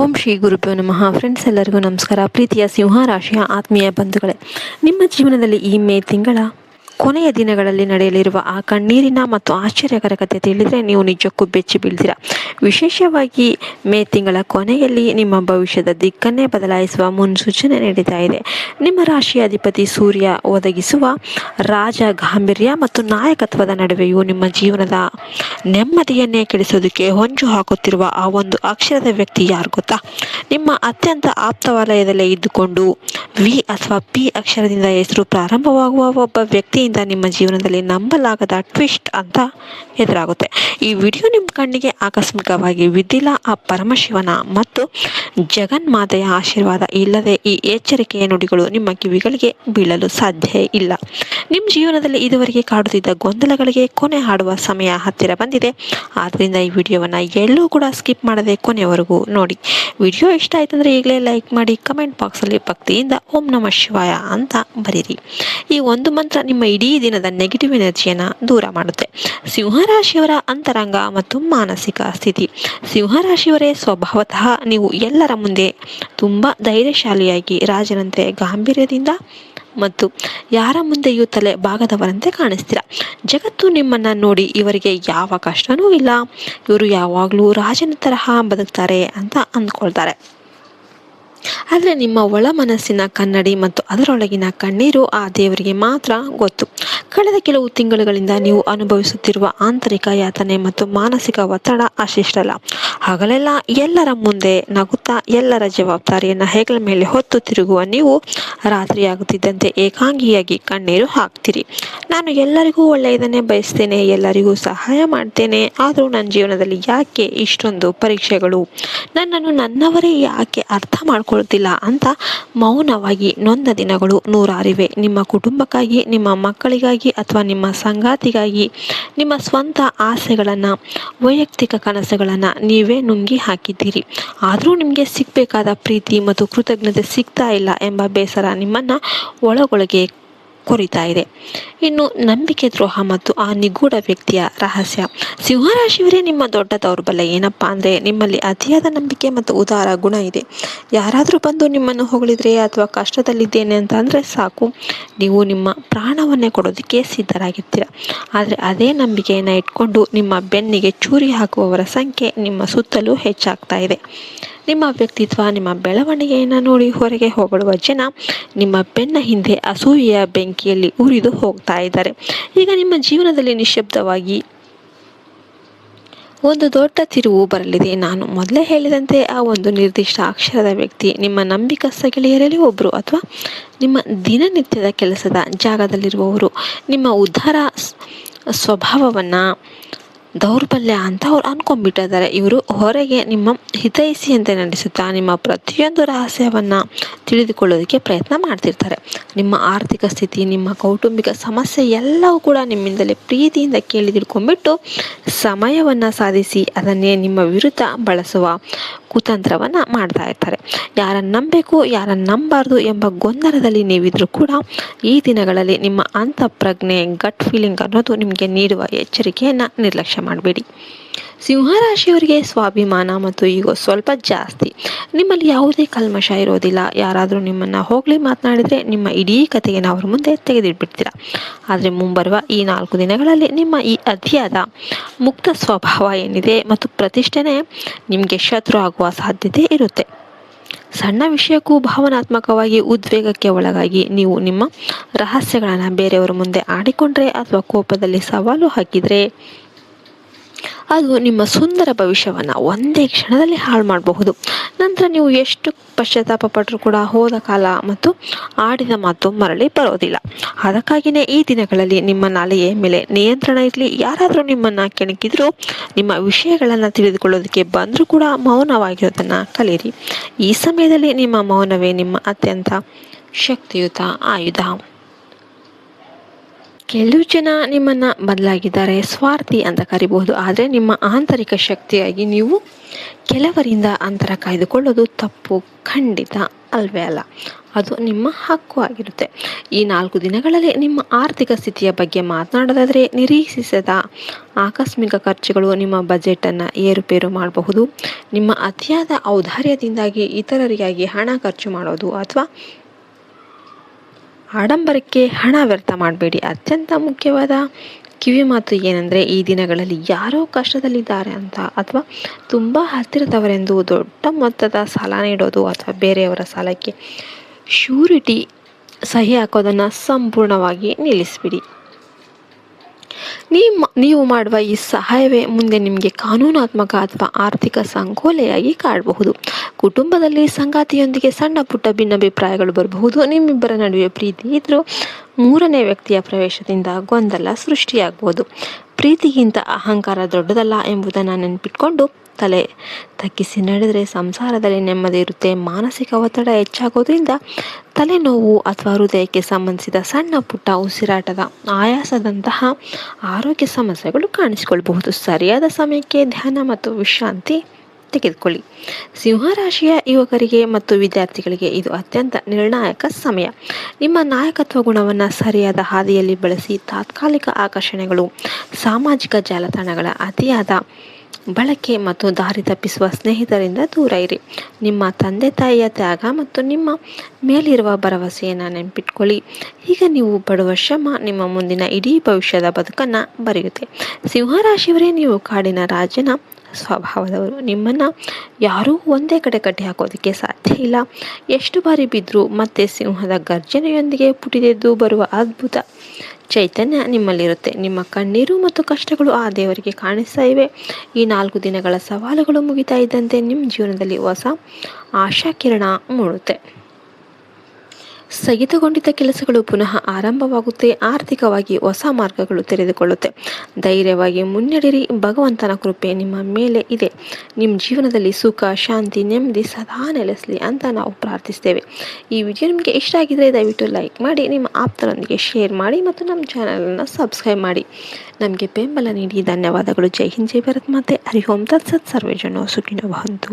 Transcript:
ಓಂ ಶ್ರೀ ಗುರುಭ್ಯೋ ನಮಃ. ಫ್ರೆಂಡ್ಸ್, ಎಲ್ಲರಿಗೂ ನಮಸ್ಕಾರ. ಪ್ರೀತಿಯ ಸಿಂಹ ರಾಶಿಯ ಆತ್ಮೀಯ ಬಂಧುಗಳೇ, ನಿಮ್ಮ ಜೀವನದಲ್ಲಿ ಈ ಮೇ ತಿಂಗಳ ಕೊನೆಯ ದಿನಗಳಲ್ಲಿ ನಡೆಯಲಿರುವ ಆ ಕಣ್ಣೀರಿನ ಮತ್ತು ಆಶ್ಚರ್ಯಕರ ಕಥೆ ತಿಳಿದರೆ ನೀವು ನಿಜಕ್ಕೂ ಬೆಚ್ಚಿ ಬೀಳ್ತೀರಾ. ವಿಶೇಷವಾಗಿ ಮೇ ತಿಂಗಳ ಕೊನೆಯಲ್ಲಿ ನಿಮ್ಮ ಭವಿಷ್ಯದ ದಿಕ್ಕನ್ನೇ ಬದಲಾಯಿಸುವ ಮುನ್ಸೂಚನೆ ನೀಡುತ್ತಾ ಇದೆ. ನಿಮ್ಮ ರಾಶಿಯ ಅಧಿಪತಿ ಸೂರ್ಯ ಒದಗಿಸುವ ರಾಜ ಗಾಂಭೀರ್ಯ ಮತ್ತು ನಾಯಕತ್ವದ ನಡುವೆಯೂ ನಿಮ್ಮ ಜೀವನದ ನೆಮ್ಮದಿಯನ್ನೇ ಕೆಡಿಸೋದಕ್ಕೆ ಹೊಂಚು ಹಾಕುತ್ತಿರುವ ಆ ಒಂದು ಅಕ್ಷರದ ವ್ಯಕ್ತಿ ಯಾರು ಗೊತ್ತಾ? ನಿಮ್ಮ ಅತ್ಯಂತ ಆಪ್ತ ವಲಯದಲ್ಲೇ ಇದ್ದುಕೊಂಡು ವಿ ಅಥವಾ ಪಿ ಅಕ್ಷರದಿಂದ ಹೆಸರು ಪ್ರಾರಂಭವಾಗುವ ಒಬ್ಬ ವ್ಯಕ್ತಿಯಿಂದ ನಿಮ್ಮ ಜೀವನದಲ್ಲಿ ನಂಬಲಾಗದ ಟ್ವಿಸ್ಟ್ ಅಂತ ಎದುರಾಗುತ್ತೆ. ಈ ವಿಡಿಯೋ ನಿಮ್ಮ ಕಣ್ಣಿಗೆ ಆಕಸ್ಮಿಕವಾಗಿ ಬಿದ್ದಿಲ್ಲ. ಆ ಪರಮಶಿವನ ಮತ್ತು ಜಗನ್ಮಾತೆಯ ಆಶೀರ್ವಾದ ಇಲ್ಲದೆ ಈ ಎಚ್ಚರಿಕೆಯ ನುಡಿಗಳು ನಿಮ್ಮ ಕಿವಿಗಳಿಗೆ ಬೀಳಲು ಸಾಧ್ಯ ಇಲ್ಲ. ನಿಮ್ಮ ಜೀವನದಲ್ಲಿ ಇದುವರೆಗೆ ಕಾಡುತ್ತಿದ್ದ ಗೊಂದಲಗಳಿಗೆ ಕೊನೆ ಹಾಡುವ ಸಮಯ ಹತ್ತಿರ ಬಂದಿದೆ. ಆದ್ದರಿಂದ ಈ ವಿಡಿಯೋವನ್ನು ಎಲ್ಲೂ ಕೂಡ ಸ್ಕಿಪ್ ಮಾಡದೆ ಕೊನೆಯವರೆಗೂ ನೋಡಿ. ವಿಡಿಯೋ ಇಷ್ಟ ಆಯ್ತಂದ್ರೆ ಈಗಲೇ ಲೈಕ್ ಮಾಡಿ, ಕಮೆಂಟ್ ಬಾಕ್ಸಲ್ಲಿ ಭಕ್ತಿಯಿಂದ ಓಂ ನಮಃ ಶಿವಾಯ ಅಂತ ಬರೀರಿ. ಈ ಒಂದು ಮಂತ್ರ ನಿಮ್ಮ ಇಡೀ ದಿನದ ನೆಗೆಟಿವ್ ಎನರ್ಜಿಯನ್ನು ದೂರ ಮಾಡುತ್ತೆ. ಸಿಂಹರಾಶಿಯವರ ಅಂತರಂಗ ಮತ್ತು ಮಾನಸಿಕ ಸ್ಥಿತಿ. ಸಿಂಹರಾಶಿಯವರೇ ಸ್ವಭಾವತಃ ನೀವು ಎಲ್ಲರ ಮುಂದೆ ತುಂಬ ಧೈರ್ಯಶಾಲಿಯಾಗಿ, ರಾಜನಂತೆ ಗಾಂಭೀರ್ಯದಿಂದ ಮತ್ತು ಯಾರ ಮುಂದೆಯೂ ತಲೆ ಬಾಗದವರಂತೆ ಕಾಣಿಸ್ತೀರ. ಜಗತ್ತು ನಿಮ್ಮನ್ನು ನೋಡಿ ಇವರಿಗೆ ಯಾವ ಕಷ್ಟನೂ ಇಲ್ಲ, ಇವರು ಯಾವಾಗಲೂ ರಾಜನ ತರಹ ಬದುಕ್ತಾರೆ ಅಂತ ಅಂದ್ಕೊಳ್ತಾರೆ. ಆದರೆ ನಿಮ್ಮ ಒಳ ಮನಸ್ಸಿನ ಕನ್ನಡಿ ಮತ್ತು ಅದರೊಳಗಿನ ಕಣ್ಣೀರು ಆ ದೇವರಿಗೆ ಮಾತ್ರ ಗೊತ್ತು. ಕಳೆದ ಕೆಲವು ತಿಂಗಳುಗಳಿಂದ ನೀವು ಅನುಭವಿಸುತ್ತಿರುವ ಆಂತರಿಕ ಯಾತನೆ ಮತ್ತು ಮಾನಸಿಕ ಒತ್ತಡ ಅಷ್ಟಿಷ್ಟಲ್ಲ. ಹಗಲೆಲ್ಲ ಎಲ್ಲರ ಮುಂದೆ ನಗುತ್ತಾ ಎಲ್ಲರ ಜವಾಬ್ದಾರಿಯನ್ನು ಹೆಗಲ ಮೇಲೆ ಹೊತ್ತು ತಿರುಗುವ ನೀವು ರಾತ್ರಿಯಾಗುತ್ತಿದ್ದಂತೆ ಏಕಾಂಗಿಯಾಗಿ ಕಣ್ಣೀರು ಹಾಕ್ತೀರಿ. ನಾನು ಎಲ್ಲರಿಗೂ ಒಳ್ಳೆಯದನ್ನೇ ಬಯಸ್ತೇನೆ, ಎಲ್ಲರಿಗೂ ಸಹಾಯ ಮಾಡ್ತೇನೆ, ಆದರೂ ನನ್ನ ಜೀವನದಲ್ಲಿ ಯಾಕೆ ಇಷ್ಟೊಂದು ಪರೀಕ್ಷೆಗಳು, ನನ್ನನ್ನು ನನ್ನವರೇ ಯಾಕೆ ಅರ್ಥ ಮಾಡ್ಕೊಳ್ತಿಲ್ಲ ಅಂತ ಮೌನವಾಗಿ ನೊಂದ ದಿನಗಳು ನೂರಾರಿವೆ. ನಿಮ್ಮ ಕುಟುಂಬಕ್ಕಾಗಿ, ನಿಮ್ಮ ಮಕ್ಕಳಿಗಾಗಿ ಅಥವಾ ನಿಮ್ಮ ಸಂಗಾತಿಗಾಗಿ ನಿಮ್ಮ ಸ್ವಂತ ಆಸೆಗಳನ್ನು, ವೈಯಕ್ತಿಕ ಕನಸುಗಳನ್ನು ನೀವೇ ನುಂಗಿ ಹಾಕಿದ್ದೀರಿ. ಆದರೂ ನಿಮಗೆ ಸಿಗಬೇಕಾದ ಪ್ರೀತಿ ಮತ್ತು ಕೃತಜ್ಞತೆ ಸಿಗ್ತಾ ಇಲ್ಲ ಎಂಬ ಬೇಸರ ನಿಮ್ಮನ್ನು ಒಳಗೊಳಗೆ ಕೊರಿತಾ ಇದೆ. ಇನ್ನು ನಂಬಿಕೆ ದ್ರೋಹ ಮತ್ತು ಆ ನಿಗೂಢ ವ್ಯಕ್ತಿಯ ರಹಸ್ಯ. ಸಿಂಹರಾಶಿಯವರೇ, ನಿಮ್ಮ ದೊಡ್ಡ ದೌರ್ಬಲ್ಯ ಏನಪ್ಪಾ ಅಂದರೆ ನಿಮ್ಮಲ್ಲಿ ಅತಿಯಾದ ನಂಬಿಕೆ ಮತ್ತು ಉದಾರ ಗುಣ ಇದೆ. ಯಾರಾದರೂ ಬಂದು ನಿಮ್ಮನ್ನು ಹೊಗಳಿದ್ರೆ ಅಥವಾ ಕಷ್ಟದಲ್ಲಿದ್ದೇನೆ ಅಂತ ಅಂದರೆ ಸಾಕು, ನೀವು ನಿಮ್ಮ ಪ್ರಾಣವನ್ನೇ ಕೊಡೋದಕ್ಕೆ ಸಿದ್ಧರಾಗಿರ್ತೀರ. ಆದರೆ ಅದೇ ನಂಬಿಕೆಯನ್ನು ಇಟ್ಕೊಂಡು ನಿಮ್ಮ ಬೆನ್ನಿಗೆ ಚೂರಿ ಹಾಕುವವರ ಸಂಖ್ಯೆ ನಿಮ್ಮ ಸುತ್ತಲೂ ಹೆಚ್ಚಾಗ್ತಾ ಇದೆ. ನಿಮ್ಮ ವ್ಯಕ್ತಿತ್ವ, ನಿಮ್ಮ ಬೆಳವಣಿಗೆಯನ್ನು ನೋಡಿ ಹೊರಗೆ ಹೊಗಳುವ ಜನ ನಿಮ್ಮ ಬೆನ್ನ ಹಿಂದೆ ಅಸೂಯೆಯ ಬೆಂಕಿಯಲ್ಲಿ ಉರಿದು ಹೋಗ್ತಾ ಇದ್ದಾರೆ. ಈಗ ನಿಮ್ಮ ಜೀವನದಲ್ಲಿ ನಿಶ್ಶಬ್ದವಾಗಿ ಒಂದು ದೊಡ್ಡ ತಿರುವು ಬರಲಿದೆ. ನಾನು ಮೊದಲೇ ಹೇಳಿದಂತೆ ಆ ಒಂದು ನಿರ್ದಿಷ್ಟ ಅಕ್ಷರದ ವ್ಯಕ್ತಿ ನಿಮ್ಮ ನಂಬಿಕಸ್ಥ ಗೆಳೆಯರಲ್ಲಿ ಒಬ್ಬರು ಅಥವಾ ನಿಮ್ಮ ದಿನನಿತ್ಯದ ಕೆಲಸದ ಜಾಗದಲ್ಲಿರುವವರು. ನಿಮ್ಮ ಉದ್ಧಾರ ಸ್ವಭಾವವನ್ನು ದೌರ್ಬಲ್ಯ ಅಂತ ಅವ್ರು ಅನ್ಕೊಂಡ್ಬಿಟ್ಟಿದ್ದಾರೆ. ಇವರು ಹೊರಗೆ ನಿಮ್ಮ ಹಿತೈಷಿಯಂತೆ ನಡೆಸುತ್ತಾ ನಿಮ್ಮ ಪ್ರತಿಯೊಂದು ರಹಸ್ಯವನ್ನು ತಿಳಿದುಕೊಳ್ಳೋದಕ್ಕೆ ಪ್ರಯತ್ನ ಮಾಡ್ತಿರ್ತಾರೆ. ನಿಮ್ಮ ಆರ್ಥಿಕ ಸ್ಥಿತಿ, ನಿಮ್ಮ ಕೌಟುಂಬಿಕ ಸಮಸ್ಯೆ ಎಲ್ಲವೂ ಕೂಡ ನಿಮ್ಮಿಂದಲೇ ಪ್ರೀತಿಯಿಂದ ಕೇಳಿ ತಿಳ್ಕೊಂಡ್ಬಿಟ್ಟು ಸಮಯವನ್ನು ಸಾಧಿಸಿ ಅದನ್ನೇ ನಿಮ್ಮ ವಿರುದ್ಧ ಬಳಸುವ ಕುತಂತ್ರವನ್ನು ಮಾಡ್ತಾ ಇರ್ತಾರೆ. ಯಾರನ್ನು ನಂಬಬೇಕು, ಯಾರನ್ನು ನಂಬಾರ್ದು ಎಂಬ ಗೊಂದಲದಲ್ಲಿ ನೀವಿದ್ರೂ ಕೂಡ ಈ ದಿನಗಳಲ್ಲಿ ನಿಮ್ಮ ಅಂತಃಪ್ರಜ್ಞೆ, ಗಟ್ ಫೀಲಿಂಗ್ ಅನ್ನೋದು ನಿಮಗೆ ನೀಡುವ ಎಚ್ಚರಿಕೆಯನ್ನು ನಿರ್ಲಕ್ಷ್ಯ ಮಾಡಬೇಡಿ. ಸಿಂಹರಾಶಿಯವರಿಗೆ ಸ್ವಾಭಿಮಾನ ಮತ್ತು ಈಗೋ ಸ್ವಲ್ಪ ಜಾಸ್ತಿ. ನಿಮ್ಮಲ್ಲಿ ಯಾವುದೇ ಕಲ್ಮಶ ಇರೋದಿಲ್ಲ. ಯಾರಾದರೂ ನಿಮ್ಮನ್ನು ಹೋಗಲಿ ಮಾತನಾಡಿದರೆ ನಿಮ್ಮ ಇಡೀ ಕಥೆಯನ್ನು ಅವ್ರ ಮುಂದೆ ತೆಗೆದಿಟ್ಬಿಡ್ತೀರ. ಆದರೆ ಮುಂಬರುವ ಈ 4 ದಿನಗಳಲ್ಲಿ ನಿಮ್ಮ ಈ ಅತಿಯಾದ ಮುಕ್ತ ಸ್ವಭಾವ ಏನಿದೆ ಮತ್ತು ಪ್ರತಿಷ್ಠೆನೇ ನಿಮಗೆ ಶತ್ರು ಆಗುವ ಸಾಧ್ಯತೆ ಇರುತ್ತೆ. ಸಣ್ಣ ವಿಷಯಕ್ಕೂ ಭಾವನಾತ್ಮಕವಾಗಿ ಉದ್ವೇಗಕ್ಕೆ ಒಳಗಾಗಿ ನೀವು ನಿಮ್ಮ ರಹಸ್ಯಗಳನ್ನು ಬೇರೆಯವರ ಮುಂದೆ ಆಡಿಕೊಂಡ್ರೆ ಅಥವಾ ಕೋಪದಲ್ಲಿ ಸವಾಲು ಹಾಕಿದರೆ ಅದು ನಿಮ್ಮ ಸುಂದರ ಭವಿಷ್ಯವನ್ನು ಒಂದೇ ಕ್ಷಣದಲ್ಲಿ ಹಾಳು ಮಾಡಬಹುದು. ನಂತರ ನೀವು ಎಷ್ಟು ಪಶ್ಚಾತ್ತಾಪ ಪಟ್ಟರೂ ಕೂಡ ಹೋದ ಕಾಲ ಮತ್ತು ಆಡಿದ ಮಾತು ಮರಳಿ ಬರೋದಿಲ್ಲ. ಅದಕ್ಕಾಗಿಯೇ ಈ ದಿನಗಳಲ್ಲಿ ನಿಮ್ಮ ನಾಲಿಗೆ ಮೇಲೆ ನಿಯಂತ್ರಣ ಇರಲಿ. ಯಾರಾದರೂ ನಿಮ್ಮನ್ನು ಕೆಣಕಿದ್ರೂ, ನಿಮ್ಮ ವಿಷಯಗಳನ್ನು ತಿಳಿದುಕೊಳ್ಳೋದಕ್ಕೆ ಬಂದರೂ ಕೂಡ ಮೌನವಾಗಿರೋದನ್ನು ಕಲಿಯಿರಿ. ಈ ಸಮಯದಲ್ಲಿ ನಿಮ್ಮ ಮೌನವೇ ನಿಮ್ಮ ಅತ್ಯಂತ ಶಕ್ತಿಯುತ ಆಯುಧ. ಕೆಲವು ಜನ ನಿಮ್ಮನ್ನು ಬದಲಾಗಿದ್ದಾರೆ, ಸ್ವಾರ್ಥಿ ಅಂತ ಕರಿಬಹುದು. ಆದರೆ ನಿಮ್ಮ ಆಂತರಿಕ ಶಕ್ತಿಯಾಗಿ ನೀವು ಕೆಲವರಿಂದ ಅಂತರ ಕಾಯ್ದುಕೊಳ್ಳೋದು ತಪ್ಪು. ಖಂಡಿತ ಅಲ್ವೇ ಅಲ್ಲ, ಅದು ನಿಮ್ಮ ಹಕ್ಕು ಆಗಿರುತ್ತೆ. ಈ 4 ದಿನಗಳಲ್ಲಿ ನಿಮ್ಮ ಆರ್ಥಿಕ ಸ್ಥಿತಿಯ ಬಗ್ಗೆ ಮಾತನಾಡೋದಾದರೆ, ನಿರೀಕ್ಷಿಸದ ಆಕಸ್ಮಿಕ ಖರ್ಚುಗಳು ನಿಮ್ಮ ಬಜೆಟನ್ನು ಏರುಪೇರು ಮಾಡಬಹುದು. ನಿಮ್ಮ ಅತಿಯಾದ ಔದಾರ್ಯದಿಂದಾಗಿ ಇತರರಿಗಾಗಿ ಹಣ ಖರ್ಚು ಮಾಡೋದು ಅಥವಾ ಆಡಂಬರಕ್ಕೆ ಹಣ ವ್ಯರ್ಥ ಮಾಡಬೇಡಿ. ಅತ್ಯಂತ ಮುಖ್ಯವಾದ ಕಿವಿ ಮಾತು ಏನಂದರೆ, ಈ ದಿನಗಳಲ್ಲಿ ಯಾರೋ ಕಷ್ಟದಲ್ಲಿದ್ದಾರೆ ಅಂತ ಅಥವಾ ತುಂಬ ಹತ್ತಿರದವರೆಂದು ದೊಡ್ಡ ಮೊತ್ತದ ಸಾಲ ನೀಡೋದು ಅಥವಾ ಬೇರೆಯವರ ಸಾಲಕ್ಕೆ ಶ್ಯೂರಿಟಿ ಸಹಿ ಹಾಕೋದನ್ನು ಸಂಪೂರ್ಣವಾಗಿ ನಿಲ್ಲಿಸಿಬಿಡಿ. ನೀವು ಮಾಡುವ ಈ ಸಹಾಯವೇ ಮುಂದೆ ನಿಮಗೆ ಕಾನೂನಾತ್ಮಕ ಅಥವಾ ಆರ್ಥಿಕ ಸಂಕೋಲೆಯಾಗಿ ಕಾಡಬಹುದು. ಕುಟುಂಬದಲ್ಲಿ ಸಂಗಾತಿಯೊಂದಿಗೆ ಸಣ್ಣ ಪುಟ್ಟ ಭಿನ್ನಾಭಿಪ್ರಾಯಗಳು ಬರಬಹುದು. ನಿಮ್ಮಿಬ್ಬರ ನಡುವೆ ಪ್ರೀತಿ ಇದ್ದರೂ 3ನೇ ವ್ಯಕ್ತಿಯ ಪ್ರವೇಶದಿಂದ ಗೊಂದಲ ಸೃಷ್ಟಿಯಾಗಬಹುದು. ಪ್ರೀತಿಗಿಂತ ಅಹಂಕಾರ ದೊಡ್ಡದಲ್ಲ ಎಂಬುದನ್ನು ನೆನಪಿಟ್ಕೊಂಡು ತಲೆ ತಗ್ಗಿಸಿ ನಡೆದರೆ ಸಂಸಾರದಲ್ಲಿ ನೆಮ್ಮದಿ ಇರುತ್ತೆ. ಮಾನಸಿಕ ಒತ್ತಡ ಹೆಚ್ಚಾಗೋದ್ರಿಂದ ತಲೆನೋವು ಅಥವಾ ಹೃದಯಕ್ಕೆ ಸಂಬಂಧಿಸಿದ ಸಣ್ಣ ಪುಟ್ಟ ಉಸಿರಾಟದ ಆಯಾಸದಂತಹ ಆರೋಗ್ಯ ಸಮಸ್ಯೆಗಳು ಕಾಣಿಸಿಕೊಳ್ಳಬಹುದು. ಸರಿಯಾದ ಸಮಯಕ್ಕೆ ಧ್ಯಾನ ಮತ್ತು ವಿಶ್ರಾಂತಿ ತೆಗೆದುಕೊಳ್ಳಿ. ಸಿಂಹರಾಶಿಯ ಯುವಕರಿಗೆ ಮತ್ತು ವಿದ್ಯಾರ್ಥಿಗಳಿಗೆ ಇದು ಅತ್ಯಂತ ನಿರ್ಣಾಯಕ ಸಮಯ. ನಿಮ್ಮ ನಾಯಕತ್ವ ಗುಣವನ್ನು ಸರಿಯಾದ ಹಾದಿಯಲ್ಲಿ ಬಳಸಿ. ತಾತ್ಕಾಲಿಕ ಆಕರ್ಷಣೆಗಳು, ಸಾಮಾಜಿಕ ಜಾಲತಾಣಗಳ ಅತಿಯಾದ ಬಳಕೆ ಮತ್ತು ದಾರಿ ತಪ್ಪಿಸುವ ಸ್ನೇಹಿತರಿಂದ ದೂರ ಇರಿ. ನಿಮ್ಮ ತಂದೆ ತಾಯಿಯ ತ್ಯಾಗ ಮತ್ತು ನಿಮ್ಮ ಮೇಲಿರುವ ಭರವಸೆಯನ್ನು ನೆನಪಿಟ್ಕೊಳ್ಳಿ. ಈಗ ನೀವು ಪಡುವ ಶ್ರಮ ನಿಮ್ಮ ಮುಂದಿನ ಇಡೀ ಭವಿಷ್ಯದ ಬದುಕನ್ನು ಬರೆಯುತ್ತೆ. ಸಿಂಹರಾಶಿಯವರೇ, ನೀವು ಕಾಡಿನ ರಾಜನ ಸ್ವಭಾವದವರು. ನಿಮ್ಮನ್ನು ಯಾರೂ ಒಂದೇ ಕಡೆ ಕಟ್ಟಿ ಹಾಕೋದಕ್ಕೆ ಸಾಧ್ಯ ಇಲ್ಲ. ಎಷ್ಟು ಬಾರಿ ಬಿದ್ದರೂ ಮತ್ತೆ ಸಿಂಹದ ಗರ್ಜನೆಯೊಂದಿಗೆ ಪುಟಿದೆದ್ದು ಬರುವ ಅದ್ಭುತ ಚೈತನ್ಯ ನಿಮ್ಮಲ್ಲಿರುತ್ತೆ. ನಿಮ್ಮ ಕಣ್ಣೀರು ಮತ್ತು ಕಷ್ಟಗಳು ಆ ದೇವರಿಗೆ ಕಾಣಿಸ್ತಾ ಇವೆ. ಈ 4 ದಿನಗಳ ಸವಾಲುಗಳು ಮುಗಿತಾ ಇದ್ದಂತೆ ನಿಮ್ಮ ಜೀವನದಲ್ಲಿ ಹೊಸ ಆಶಾಕಿರಣ ಮೂಡುತ್ತೆ. ಸ್ಥಗಿತಗೊಂಡಿದ್ದ ಕೆಲಸಗಳು ಪುನಃ ಆರಂಭವಾಗುತ್ತೆ. ಆರ್ಥಿಕವಾಗಿ ಹೊಸ ಮಾರ್ಗಗಳು ತೆರೆದುಕೊಳ್ಳುತ್ತೆ. ಧೈರ್ಯವಾಗಿ ಮುನ್ನಡೆಯಿರಿ. ಭಗವಂತನ ಕೃಪೆ ನಿಮ್ಮ ಮೇಲೆ ಇದೆ. ನಿಮ್ಮ ಜೀವನದಲ್ಲಿ ಸುಖ, ಶಾಂತಿ, ನೆಮ್ಮದಿ ಸದಾ ನೆಲೆಸಲಿ ಅಂತ ನಾವು ಪ್ರಾರ್ಥಿಸ್ತೇವೆ. ಈ ವಿಡಿಯೋ ನಿಮಗೆ ಇಷ್ಟ ಆಗಿದ್ರೆ ದಯವಿಟ್ಟು ಲೈಕ್ ಮಾಡಿ, ನಿಮ್ಮ ಆಪ್ತರೊಂದಿಗೆ ಶೇರ್ ಮಾಡಿ ಮತ್ತು ನಮ್ಮ ಚಾನಲನ್ನು ಸಬ್ಸ್ಕ್ರೈಬ್ ಮಾಡಿ. ನಮಗೆ ಬೆಂಬಲ ನೀಡಿ ಧನ್ಯವಾದಗಳು. ಜೈ ಹಿಂದ್, ಜೈ ಭಾರತ್ ಮಾತೆ. ಹರಿ ಓಂ ತತ್ಸತ್. ಸರ್ವೇ ಜನ ಸುಖಿನೋ ಭವಂತು.